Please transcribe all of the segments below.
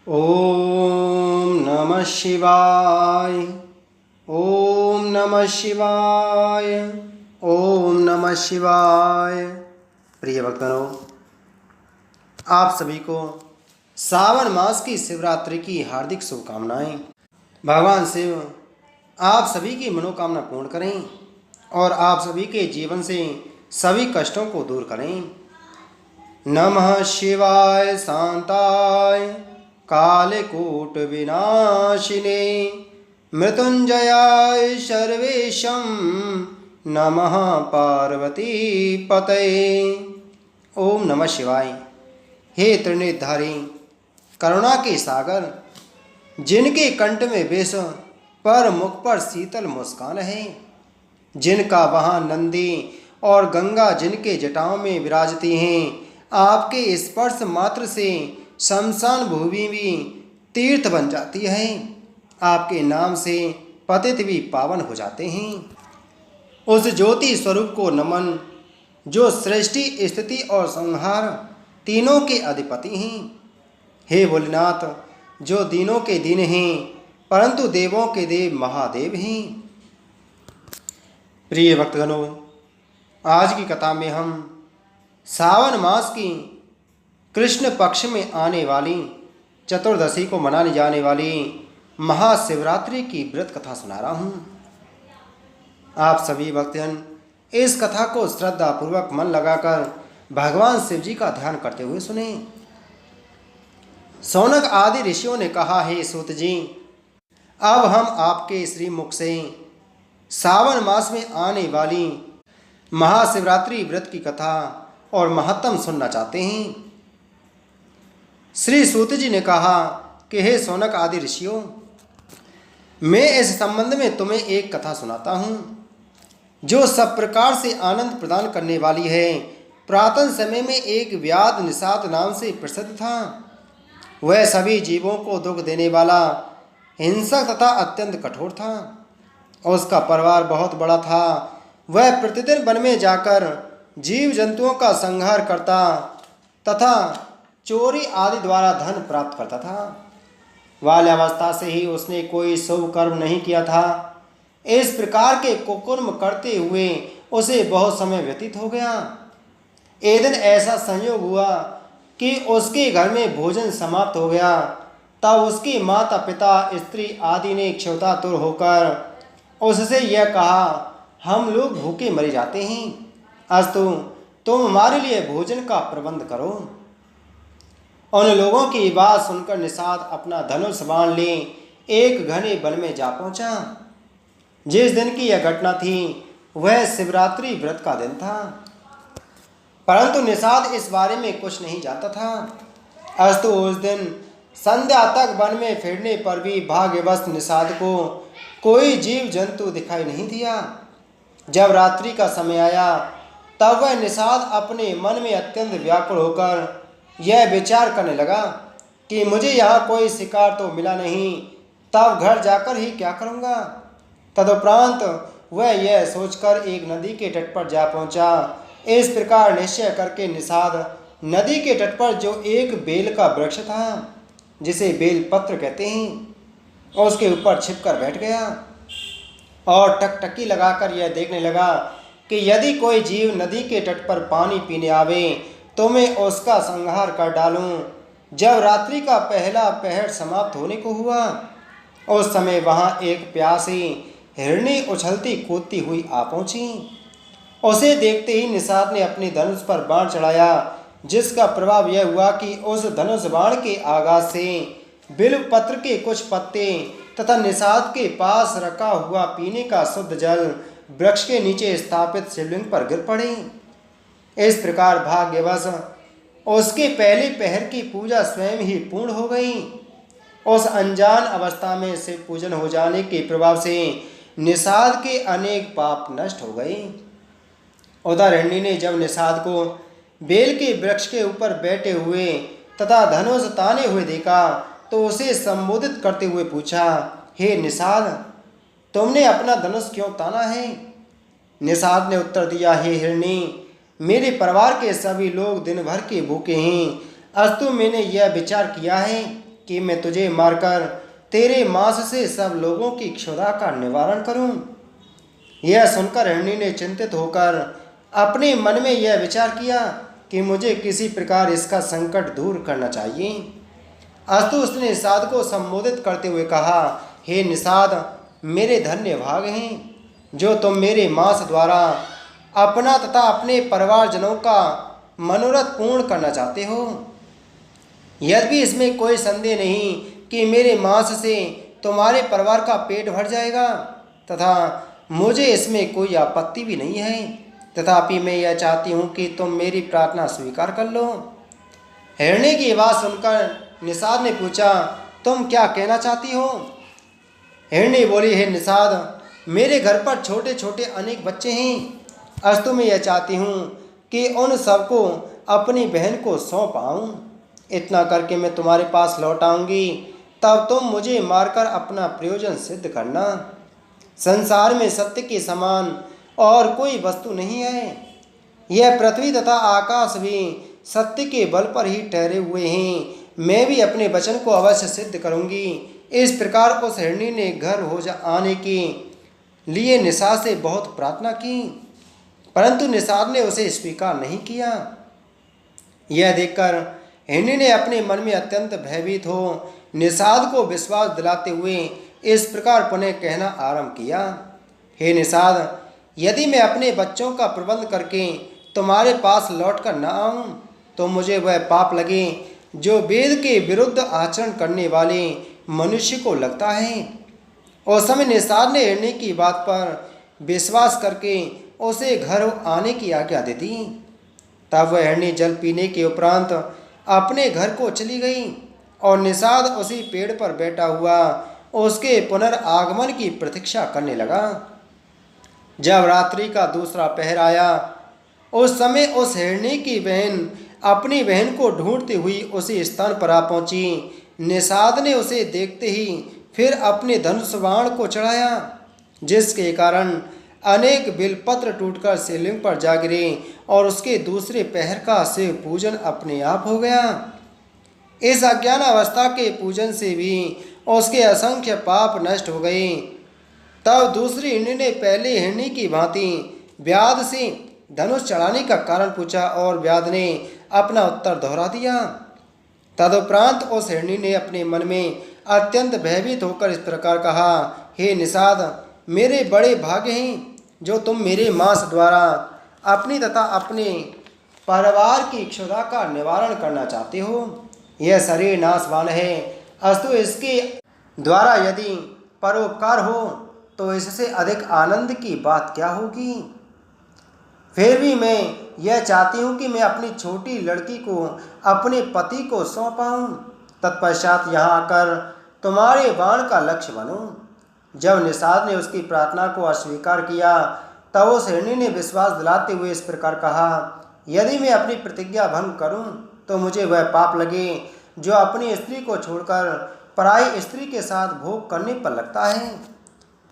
ओम नमः शिवाय। ओम नमः शिवाय। ओम नमः शिवाय। प्रिय भक्तों, आप सभी को सावन मास की शिवरात्रि की हार्दिक शुभकामनाएं। भगवान शिव आप सभी की मनोकामना पूर्ण करें और आप सभी के जीवन से सभी कष्टों को दूर करें। नमः शिवाय शांताय कालकूट विनाशिने मृत्युंजयाय सर्वेशं नमः पार्वती पतये। ओम नमः शिवाय। हे त्रिनेत्रधारी करुणा के सागर, जिनके कंठ में विष पर मुख पर शीतल मुस्कान है, जिनका वहाँ नंदी और गंगा जिनके जटाओं में विराजती हैं, आपके स्पर्श मात्र से शमशान भूमि भी तीर्थ बन जाती है। आपके नाम से पतित भी पावन हो जाते हैं। उस ज्योति स्वरूप को नमन, जो सृष्टि स्थिति और संहार तीनों के अधिपति हैं। हे भोलेनाथ, जो दीनों के दीन हैं परंतु देवों के देव महादेव हैं। प्रिय भक्तगणों, आज की कथा में हम सावन मास की कृष्ण पक्ष में आने वाली चतुर्दशी को मनाने जाने वाली महाशिवरात्रि की व्रत कथा सुना रहा हूँ। आप सभी भक्तजन इस कथा को श्रद्धा पूर्वक मन लगाकर भगवान शिव जी का ध्यान करते हुए सुने। सौनक आदि ऋषियों ने कहा, हे सूत जी, अब हम आपके श्रीमुख से सावन मास में आने वाली महाशिवरात्रि व्रत की कथा और महत्तम सुनना चाहते हैं। श्री सूत जी ने कहा कि हे सौनक आदि ऋषियों, मैं इस संबंध में तुम्हें एक कथा सुनाता हूँ जो सब प्रकार से आनंद प्रदान करने वाली है। पुरातन समय में एक व्याध निषाद नाम से प्रसिद्ध था। वह सभी जीवों को दुख देने वाला, हिंसक तथा अत्यंत कठोर था। उसका परिवार बहुत बड़ा था। वह प्रतिदिन वन में जाकर जीव जंतुओं का संहार करता तथा चोरी आदि द्वारा धन प्राप्त करता था। बाल्यावस्था से ही उसने कोई शुभ कर्म नहीं किया था। इस प्रकार के कुकर्म करते हुए उसे बहुत समय व्यतीत हो गया। एक दिन ऐसा संयोग हुआ कि उसके घर में भोजन समाप्त हो गया। तब उसकी माता पिता स्त्री आदि ने क्षुधातुर होकर उससे यह कहा, हम लोग भूखे मरे जाते हैं, अस्तु तुम हमारे लिए भोजन का प्रबंध करो। उन लोगों की बात सुनकर निषाद अपना धनुष बाण ले एक घने वन में जा पहुंचा। जिस दिन की यह घटना थी वह शिवरात्रि व्रत का दिन था, परंतु निषाद इस बारे में कुछ नहीं जानता था। अस्तु उस दिन संध्या तक वन में फिरने पर भी भाग्यवश निषाद को कोई जीव जंतु दिखाई नहीं दिया। जब रात्रि का समय आया तब वह निषाद अपने मन में अत्यंत व्याकुल होकर यह विचार करने लगा कि मुझे यहाँ कोई शिकार तो मिला नहीं, तब घर जाकर ही क्या करूँगा। तदुपरांत वह यह सोचकर एक नदी के तट पर जा पहुँचा। इस प्रकार निश्चय करके निषाद नदी के तट पर जो एक बेल का वृक्ष था, जिसे बेल पत्र कहते हैं, उसके ऊपर छिपकर बैठ गया और टकटकी लगाकर यह देखने लगा कि यदि कोई जीव नदी के तट पर पानी पीने आवे तो मैं उसका संहार कर डालूं। जब रात्रि का पहला पहर समाप्त होने को हुआ, उस समय वहां एक प्यासी हिरनी उछलती कूदती हुई आ पहुंची। उसे देखते ही निषाद ने अपने धनुष पर बाण चढ़ाया, जिसका प्रभाव यह हुआ कि उस धनुष बाण के आघात से बिल्व पत्र के कुछ पत्ते तथा निषाद के पास रखा हुआ पीने का शुद्ध जल वृक्ष के नीचे स्थापित शिवलिंग पर गिर पड़े। इस प्रकार भाग्यवश उसके पहले पहर की पूजा स्वयं ही पूर्ण हो गई। उस अनजान अवस्था में शिव पूजन हो जाने के प्रभाव से निषाद के अनेक पाप नष्ट हो गए। उधर हिरणी ने जब निषाद को बेल के वृक्ष के ऊपर बैठे हुए तथा धनुष ताने हुए देखा तो उसे संबोधित करते हुए पूछा, हे निषाद, तुमने अपना धनुष क्यों ताना है। निषाद ने उत्तर दिया, हे हिरणी, मेरे परिवार के सभी लोग दिन भर के भूखे हैं, अस्तु मैंने यह विचार किया है कि मैं तुझे मारकर तेरे मांस से सब लोगों की क्षुधा का निवारण करूं। यह सुनकर हिरणी ने चिंतित होकर अपने मन में यह विचार किया कि मुझे किसी प्रकार इसका संकट दूर करना चाहिए। अस्तु उसने निषाद को संबोधित करते हुए कहा, हे निषाद, मेरे धन्य भाग हैं जो तुम मेरे मांस द्वारा अपना तथा अपने परिवारजनों का मनोरथ पूर्ण करना चाहते हो। यद्यपि इसमें कोई संदेह नहीं कि मेरे मांस से तुम्हारे परिवार का पेट भर जाएगा तथा मुझे इसमें कोई आपत्ति भी नहीं है, तथापि मैं यह चाहती हूँ कि तुम मेरी प्रार्थना स्वीकार कर लो। हिरणी की बात सुनकर निषाद ने पूछा, तुम क्या कहना चाहती हो? हिरणी बोली, हे निषाद, मेरे घर पर छोटे छोटे अनेक बच्चे हैं। अस्तु मैं यह चाहती हूँ कि उन सबको अपनी बहन को सौंप आऊँ। इतना करके मैं तुम्हारे पास लौट आऊँगी, तब तुम मुझे मारकर अपना प्रयोजन सिद्ध करना। संसार में सत्य के समान और कोई वस्तु नहीं है। यह पृथ्वी तथा आकाश भी सत्य के बल पर ही ठहरे हुए हैं। मैं भी अपने वचन को अवश्य सिद्ध करूँगी। इस प्रकार उस हिरणी ने घर हो आने के लिए निषाद से बहुत प्रार्थना की, परंतु निषाद ने उसे स्वीकार नहीं किया। यह देखकर हिरणी ने अपने मन में अत्यंत भयभीत हो निषाद को विश्वास दिलाते हुए इस प्रकार पुनः कहना आरंभ किया, हे निषाद, यदि मैं अपने बच्चों का प्रबंध करके तुम्हारे पास लौट कर न आऊँ तो मुझे वह पाप लगे जो वेद के विरुद्ध आचरण करने वाले मनुष्य को लगता है। उस समय निषाद ने हिरणी की बात पर विश्वास करके उसे घर आने की आज्ञा दे दी। तब वह हिरणी जल पीने के उपरांत अपने घर को चली गई और निषाद उसी पेड़ पर बैठा हुआ उसके पुनर्आगमन की प्रतीक्षा करने लगा। जब रात्रि का दूसरा पहर आया, उस समय उस हिरणी की बहन अपनी बहन को ढूंढती हुई उसी स्थान पर आ पहुंची। निषाद ने उसे देखते ही फिर अपने धनुष बाण को चढ़ाया, जिसके कारण अनेक बिलपत्र टूटकर शिवलिंग पर जा गिरे और उसके दूसरे पहर का शिव पूजन अपने आप हो गया। इस अज्ञान अवस्था के पूजन से भी उसके असंख्य पाप नष्ट हो गए। तब दूसरी हिरणी ने पहले हिरणी की भांति व्याध से धनुष चढ़ाने का कारण पूछा और व्याध ने अपना उत्तर दोहरा दिया। तदुपरांत उस हिरणी ने अपने मन में अत्यंत भयभीत होकर इस प्रकार कहा, हे निषाद, मेरे बड़े भाग्य हैं जो तुम मेरे मांस द्वारा अपनी तथा अपने परिवार की क्षुधा का निवारण करना चाहते हो। यह शरीर नाशवान है, अस्तु इसके द्वारा यदि परोपकार हो तो इससे अधिक आनंद की बात क्या होगी। फिर भी मैं यह चाहती हूँ कि मैं अपनी छोटी लड़की को अपने पति को सौंपाऊँ, तत्पश्चात यहाँ आकर तुम्हारे बाण का लक्ष्य बनूँ। जब निषाद ने उसकी प्रार्थना को अस्वीकार किया तब उस हिरणी ने विश्वास दिलाते हुए इस प्रकार कहा, यदि मैं अपनी प्रतिज्ञा भंग करूँ तो मुझे वह पाप लगे जो अपनी स्त्री को छोड़कर पराई स्त्री के साथ भोग करने पर लगता है।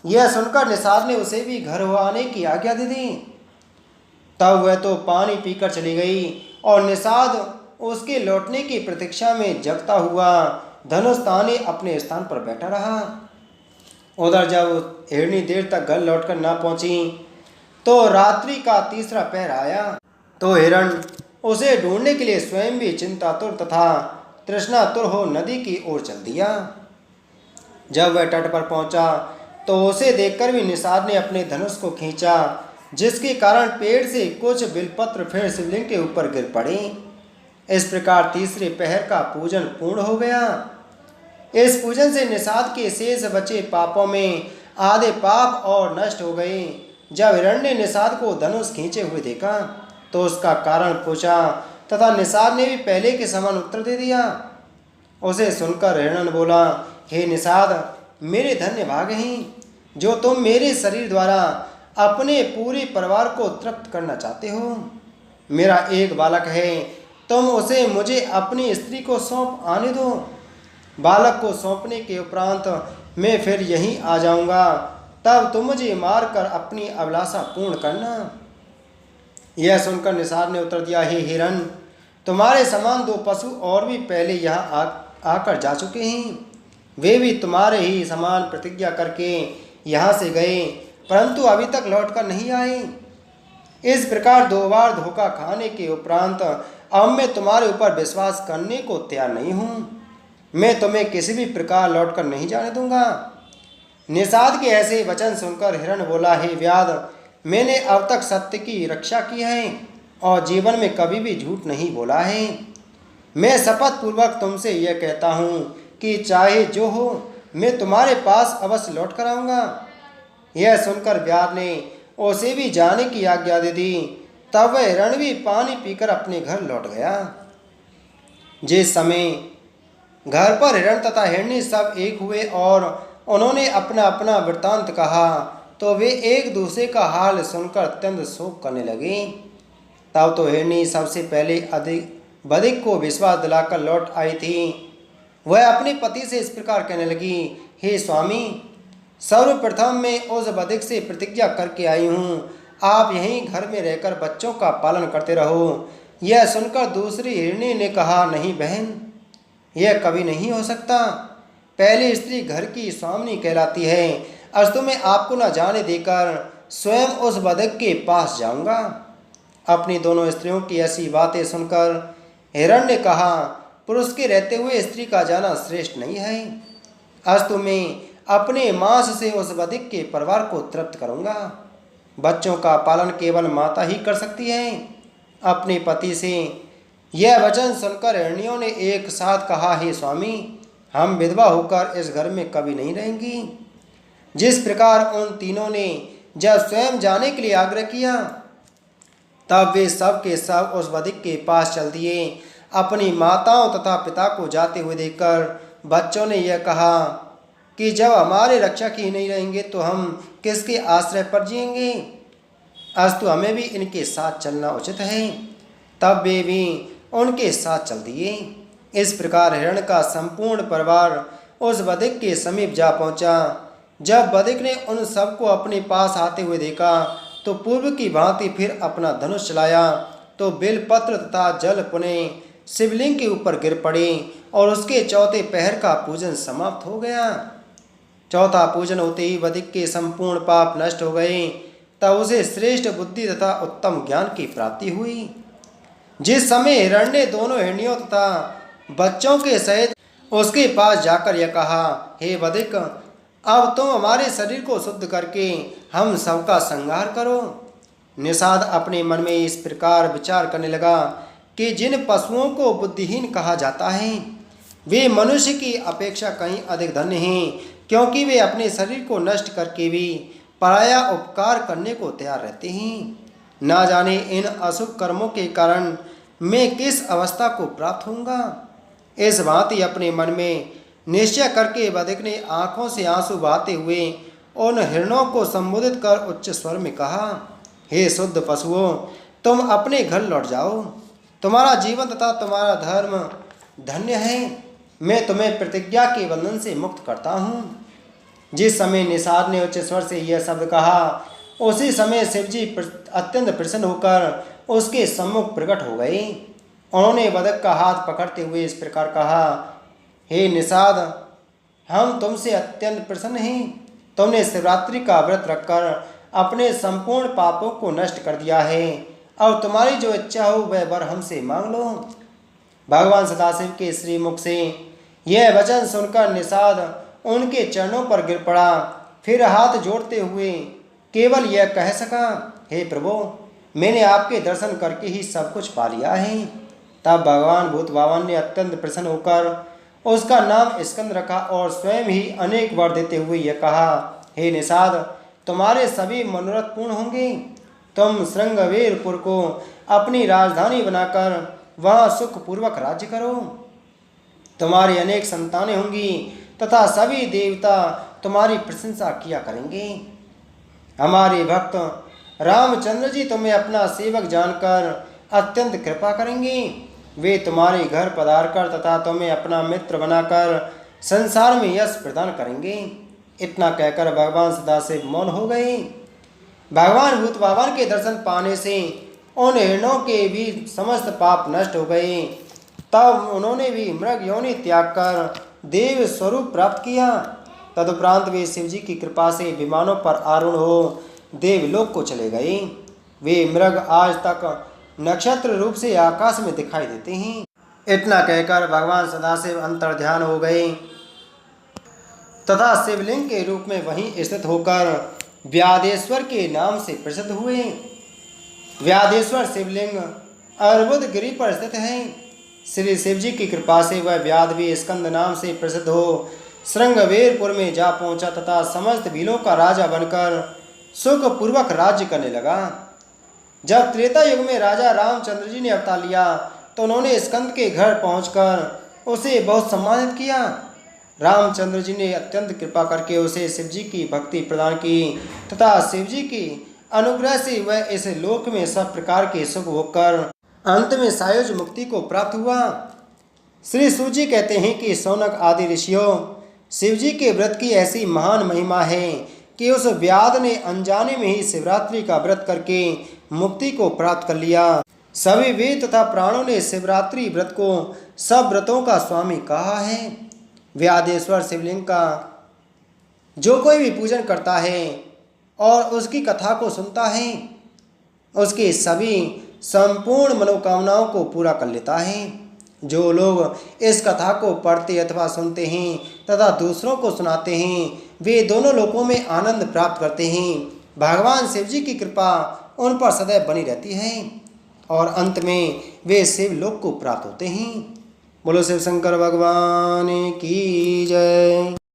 यह सुनकर निषाद ने उसे भी घर हो आने की आज्ञा दे दी। तब वह तो पानी पीकर चली गई और निषाद उसके लौटने की प्रतीक्षा में जगता हुआ धनुष ताने अपने स्थान पर बैठा रहा। उधर जब हिरणी देर तक घर लौटकर ना पहुंची तो रात्रि का तीसरा पहर आया तो हिरण उसे ढूंढने के लिए स्वयं भी चिंतातुर तथा तृष्णातुर हो नदी की ओर चल दिया। जब वह तट पर पहुंचा तो उसे देखकर भी निषाद ने अपने धनुष को खींचा, जिसके कारण पेड़ से कुछ बिलपत्र फिर शिवलिंग के ऊपर गिर पड़े। इस प्रकार तीसरे पहर का पूजन पूर्ण हो गया। इस पूजन से निषाद के शेष बचे पापों में आधे पाप और नष्ट हो गए। जब हिरण ने निषाद को धनुष खींचे हुए देखा तो उसका कारण पूछा तथा निषाद ने भी पहले के समान उत्तर दे दिया। उसे सुनकर हिरण बोला, हे निषाद, मेरे धन्य भाग्य हैं जो तुम मेरे शरीर द्वारा अपने पूरे परिवार को तृप्त करना चाहते हो। मेरा एक बालक है, तुम उसे मुझे अपनी स्त्री को सौंप आने दो। बालक को सौंपने के उपरांत मैं फिर यहीं आ जाऊंगा, तब तुम मुझे मारकर अपनी अभिलाषा पूर्ण करना। यह सुनकर निषाद ने उत्तर दिया, हे हिरण, तुम्हारे समान दो पशु और भी पहले यहाँ आकर जा चुके हैं। वे भी तुम्हारे ही समान प्रतिज्ञा करके यहाँ से गए, परंतु अभी तक लौट कर नहीं आए। इस प्रकार 2 बार धोखा खाने के उपरांत अब मैं तुम्हारे ऊपर विश्वास करने को तैयार नहीं हूँ। मैं तुम्हें किसी भी प्रकार लौट कर नहीं जाने दूंगा। निषाद के ऐसे वचन सुनकर हिरण बोला, हे व्याध, मैंने अब तक सत्य की रक्षा की है और जीवन में कभी भी झूठ नहीं बोला है। मैं शपथ पूर्वक तुमसे यह कहता हूँ कि चाहे जो हो, मैं तुम्हारे पास अवश्य लौट कर आऊँगा। यह सुनकर व्याध ने उसे भी जाने की आज्ञा दे दी। तब वह हिरण भी पानी पीकर अपने घर लौट गया। जिस समय घर पर हिरण तथा हिरणी सब एक हुए और उन्होंने अपना अपना वृत्तांत कहा, तो वे एक दूसरे का हाल सुनकर अत्यंत शोक करने लगे। तब तो हिरणी सबसे पहले बधिक को विश्वास दिलाकर लौट आई थी। वह अपने पति से इस प्रकार कहने लगी, हे स्वामी, सर्वप्रथम मैं उस बधिक से प्रतिज्ञा करके आई हूँ, आप यहीं घर में रहकर बच्चों का पालन करते रहो। यह सुनकर दूसरी हिरणी ने कहा, नहीं बहन, यह कभी नहीं हो सकता। पहली स्त्री घर की स्वामिनी कहलाती है। अस्तु मैं आपको न जाने देकर स्वयं उस बधिक के पास जाऊंगा। अपनी दोनों स्त्रियों की ऐसी बातें सुनकर हिरण ने कहा, पुरुष के रहते हुए स्त्री का जाना श्रेष्ठ नहीं है। अस्तु मैं अपने मांस से उस बधिक के परिवार को तृप्त करूंगा। बच्चों का पालन केवल माता ही कर सकती है। अपने पति से यह वचन सुनकर हिरणियों ने एक साथ कहा, हे स्वामी, हम विधवा होकर इस घर में कभी नहीं रहेंगी। जिस प्रकार उन तीनों ने जब स्वयं जाने के लिए आग्रह किया, तब वे सब के सब उस बधिक के पास चल दिए। अपनी माताओं तथा पिता को जाते हुए देखकर बच्चों ने यह कहा कि जब हमारे रक्षक ही नहीं रहेंगे तो हम किसके आश्रय पर जिएंगे। अस्तु हमें भी इनके साथ चलना उचित है। तब वे भी उनके साथ चल दिए। इस प्रकार हिरण का संपूर्ण परिवार उस बधिक के समीप जा पहुंचा। जब बधिक ने उन सबको अपने पास आते हुए देखा तो पूर्व की भांति फिर अपना धनुष चलाया, तो बेलपत्र तथा जल पुनः शिवलिंग के ऊपर गिर पड़े और उसके चौथे पहर का पूजन समाप्त हो गया। चौथा पूजन होते ही बधिक के संपूर्ण पाप नष्ट हो गए। तब उसे श्रेष्ठ बुद्धि तथा उत्तम ज्ञान की प्राप्ति हुई। जिस समय हिरण ने दोनों हिरणियों तथा बच्चों के सहित उसके पास जाकर यह कहा, हे बधिक, अब तुम हमारे शरीर को शुद्ध करके हम सबका संहार करो। निषाद अपने मन में इस प्रकार विचार करने लगा कि जिन पशुओं को बुद्धिहीन कहा जाता है वे मनुष्य की अपेक्षा कहीं अधिक धन्य हैं, क्योंकि वे अपने शरीर को नष्ट करके भी पराया उपकार करने को तैयार रहते हैं। ना जाने इन अशुभ कर्मों के कारण मैं किस अवस्था को प्राप्त होऊंगा। इस भांति अपने मन में निश्चय करके बधिक ने आंखों से आंसू बहाते हुए उन हिरणों को संबोधित कर उच्च स्वर में कहा, हे शुद्ध पशुओं, तुम अपने घर लौट जाओ। तुम्हारा जीवन तथा तुम्हारा धर्म धन्य है। मैं तुम्हें प्रतिज्ञा के बंधन से मुक्त करता हूँ। जिस समय निषाद ने उच्च स्वर से यह शब्द कहा, उसी समय शिवजी अत्यंत प्रसन्न होकर उसके सम्मुख प्रकट हो गए। उन्होंने बधिक का हाथ पकड़ते हुए इस प्रकार कहा, हे निषाद, हम तुमसे अत्यंत प्रसन्न हैं। तुमने शिवरात्रि का व्रत रखकर अपने संपूर्ण पापों को नष्ट कर दिया है। अब तुम्हारी जो इच्छा हो वह वर हमसे मांग लो। भगवान सदाशिव के श्री मुख से यह वचन सुनकर निषाद उनके चरणों पर गिर पड़ा। फिर हाथ जोड़ते हुए केवल यह कह सका, हे प्रभु, मैंने आपके दर्शन करके ही सब कुछ पा लिया है। तब भगवान भूत भावन ने अत्यंत प्रसन्न होकर उसका नाम स्कंद रखा और स्वयं ही अनेक वर देते हुए यह कहा, हे निषाद, तुम्हारे सभी मनोरथ पूर्ण होंगे। तुम श्रृंगवेरपुर को अपनी राजधानी बनाकर वहाँ सुखपूर्वक राज्य करो। तुम्हारी अनेक संतानें होंगी तथा सभी देवता तुम्हारी प्रशंसा किया करेंगे। हमारे भक्त रामचंद्र जी तुम्हें अपना सेवक जानकर अत्यंत कृपा करेंगे। वे तुम्हारे घर पधार कर तथा तुम्हें अपना मित्र बनाकर संसार में यश प्रदान करेंगे। इतना कहकर भगवान सदाशिव मौन हो गए। भगवान भूत भावन के दर्शन पाने से उन हिरणों के भी समस्त पाप नष्ट हो गए। तब उन्होंने भी मृग योनि त्याग कर देव स्वरूप प्राप्त किया। तदुपरांत वे शिव जी की कृपा से विमानों पर आरूढ़ हो देवलोक को चले गए। वे मृग आज तक नक्षत्र रूप से आकाश में दिखाई देते हैं। इतना कहकर भगवान सदाशिव अंतर्ध्यान हो गए तथा शिवलिंग के रूप में वहीं स्थित होकर व्यादेश्वर के नाम से प्रसिद्ध हुए। व्यादेश्वर शिवलिंग अर्बुद गिरि पर स्थित है। श्री शिव जी की कृपा से वह व्याधवी स्कंद नाम से प्रसिद्ध हो श्रृंगवेरपुर में जा पहुंचा तथा समस्त भीलों का राजा बनकर सुखपूर्वक राज्य करने लगा। जब त्रेता युग में राजा रामचंद्र जी ने अवतार लिया तो उन्होंने स्कंद के घर पहुंचकर उसे बहुत सम्मानित किया। रामचंद्र जी ने अत्यंत कृपा करके उसे शिव जी की भक्ति प्रदान की तथा शिव जी की अनुग्रह से वह इस लोक में सब प्रकार के सुख होकर अंत में सायुज मुक्ति को प्राप्त हुआ। श्री सूत जी कहते हैं कि शौनक आदि ऋषियों, शिव जी के व्रत की ऐसी महान महिमा है कि उस व्याध ने अनजाने में ही शिवरात्रि का व्रत करके मुक्ति को प्राप्त कर लिया। सभी वेद तथा प्राणों ने शिवरात्रि व्रत को सब व्रतों का स्वामी कहा है। व्यादेश्वर शिवलिंग का जो कोई भी पूजन करता है और उसकी कथा को सुनता है उसके सभी संपूर्ण मनोकामनाओं को पूरा कर लेता है। जो लोग इस कथा को पढ़ते अथवा सुनते हैं तथा दूसरों को सुनाते हैं वे दोनों लोकों में आनंद प्राप्त करते हैं। भगवान शिव जी की कृपा उन पर सदैव बनी रहती है और अंत में वे शिव लोक को प्राप्त होते हैं। बोलो शिव शंकर भगवान की जय।